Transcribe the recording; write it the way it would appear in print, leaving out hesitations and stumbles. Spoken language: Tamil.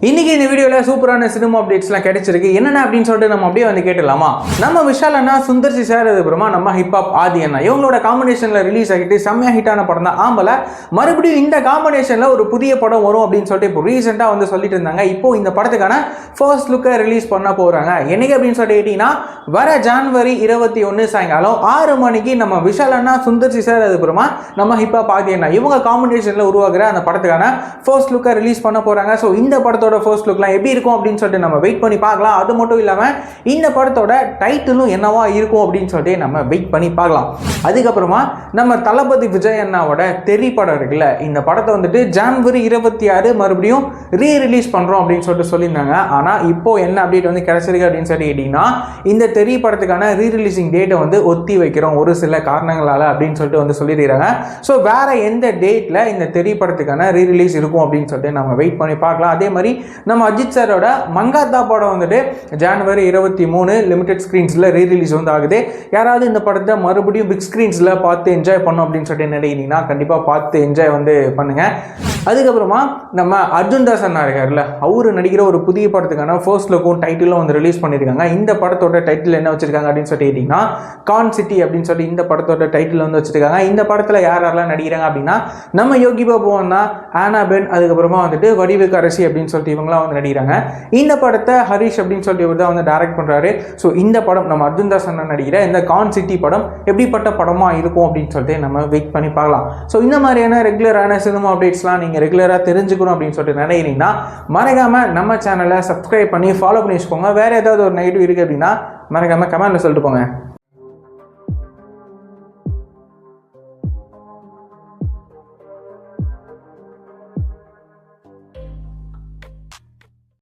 இன்னைக்கு இந்த வீடியோல சூப்பரான சினிமா அப்டேட்ஸ்லாம் கிடைச்சிருக்கு. என்னென்ன அப்படின்னு சொல்லிட்டு நம்ம அப்படியே வந்து கேட்டலாமா? நம்ம விஷால் அண்ணா, சுந்தர் சி சார், அதுக்கப்புறமா நம்ம ஹிப்ஹாப் ஆதி அண்ணா இவங்களோட காம்பினேஷன்ல ரிலீஸ் ஆகிட்டு செம்மையா ஹிட்டான படம் தான் ஆம்பல. மறுபடியும் இந்த காம்பினேஷன்ல ஒரு புதிய படம் வரும் அப்படின்னு சொல்லிட்டு இப்போ ரீசெண்டா வந்து சொல்லிட்டு இருந்தாங்க. இப்போ இந்த படத்துக்கான ஃபர்ஸ்ட் லுக்கை ரிலீஸ் பண்ண போறாங்க. என்னைக்கு அப்படின்னு சொல்லிட்டு கேட்டீங்கன்னா வர ஜனவரி 21 சாயங்காலம் 6 மணிக்கு நம்ம விஷால் அண்ணா, சுந்தர் சி சார், அதுக்கப்புறமா நம்ம ஹிப்ஹாப் ஆதி அண்ணா இவங்க காம்பினேஷன்ல உருவாக்குற அந்த படத்துக்கான ஃபர்ஸ்ட் லுக்கை ரிலீஸ் பண்ண போறாங்க. ஸோ இந்த படத்தோட ஃபர்ஸ்ட் லுக்லாம் எப்படி இருக்கும் அப்படின்னு சொல்லிட்டு நம்ம வெயிட் பண்ணி பார்க்கலாம். அது மட்டும் இல்லாமல் இந்த படத்தோட டைட்டிலும் என்னவா இருக்கும் அப்படின்னு சொல்லிட்டு நம்ம வெயிட் பண்ணி பார்க்கலாம். அதுக்கப்புறமா நம்ம தளபதி விஜய் அண்ணாவோட தெறி படம் இருக்குல்ல, இந்த படத்தை வந்துட்டு ஜனவரி 26 மறுபடியும் ரிலீஸ் பண்றோம் அப்படின்னு சொல்லிட்டு சொல்லியிருந்தாங்க. ஆனால் இப்போ என்ன அப்டேட் வந்து கிடைச்சிருக்கு அப்படின்னு சொல்லி கேட்டீங்கன்னா இந்த தெறி படத்துக்கான ரிலீசிங் டேட்டை வந்து ஒத்தி வைக்கிறோம் ஒரு சில காரணங்களால அப்படின்னு சொல்லிட்டு வந்து சொல்லிடுறாங்க. ஸோ வேற எந்த டேட்ல இந்த தெறி படத்துக்கான ரிலீஸ் இருக்கும் அப்படின்னு சொல்லிட்டு நம்ம வெயிட் பண்ணி பார்க்கலாம். அதே மாதிரி நம்ம அஜித் சாரோட மங்காத்தா படம் வந்துட்டு ஜனவரி 23 லிமிடெட் ஸ்கிரீன்ஸ்ல ரிலீஸ் வந்து ஆகுது. யாராவது இந்த படத்தை மறுபடியும் பிக் ஸ்கிரீன்ஸ்ல பார்த்து என்ஜாய் பண்ணோம் அப்படின்னு சொல்லிட்டு நினைக்கிறீங்கன்னா கண்டிப்பா பார்த்து என்ஜாய் வந்து பண்ணுங்க. அதுக்கப்புறமா நம்ம அர்ஜுன் தாஸ் அண்ணா இருக்காருல்ல, அவரு நடிக்கிற ஒரு புதிய படத்துக்கான ஃபர்ஸ்ட் லுக்கும் டைட்டிலும் வந்து ரிலீஸ் பண்ணியிருக்காங்க. இந்த படத்தோட டைட்டில் என்ன வச்சிருக்காங்க அப்படின்னு சொல்லிட்டு கேட்டீங்கன்னா கான் சிட்டி அப்படின்னு சொல்லி இந்த படத்தோட டைட்டில் வந்து வச்சிருக்காங்க. இந்த படத்துல யாரெல்லாம் நடிக்கிறாங்க அப்படின்னா நம்ம யோகி பாபு அண்ணா, ஆனா பென், அதுக்கப்புறமா வந்துட்டு வடிவுக்கு அரசி அப்படின்னு சொல்லிட்டு இவங்களாம் வந்து நடிக்கிறாங்க. இந்த படத்தை ஹரிஷ் அப்படின்னு சொல்லிட்டு இவர் தான் வந்து டைரக்ட் பண்றாரு. ஸோ இந்த படம் நம்ம அர்ஜுன் தாஸ் அண்ணா நடிக்கிற இந்த கான் சிட்டி படம் எப்படிப்பட்ட படமா இருக்கும் அப்படின்னு சொல்லிட்டு நம்ம வெயிட் பண்ணி பார்க்கலாம். ஸோ இந்த மாதிரியான ரெகுலரான சினிமா அப்டேட்ஸ்லாம் நீங்க ரெகுலராக தெரிஞ்சுக்கணும் அப்படின்னு சொல்லிட்டு நினைக்கிறீங்கன்னா மறக்காம நம்ம சேனலை சப்ஸ்கிரைப் பண்ணி ஃபாலோ பண்ணி வச்சுக்கோங்க. வேற ஏதாவது ஒரு நெகட்டிவ் இருக்கு அப்படின்னா மறக்காம கமெண்ட்ல சொல்லிட்டு போங்க.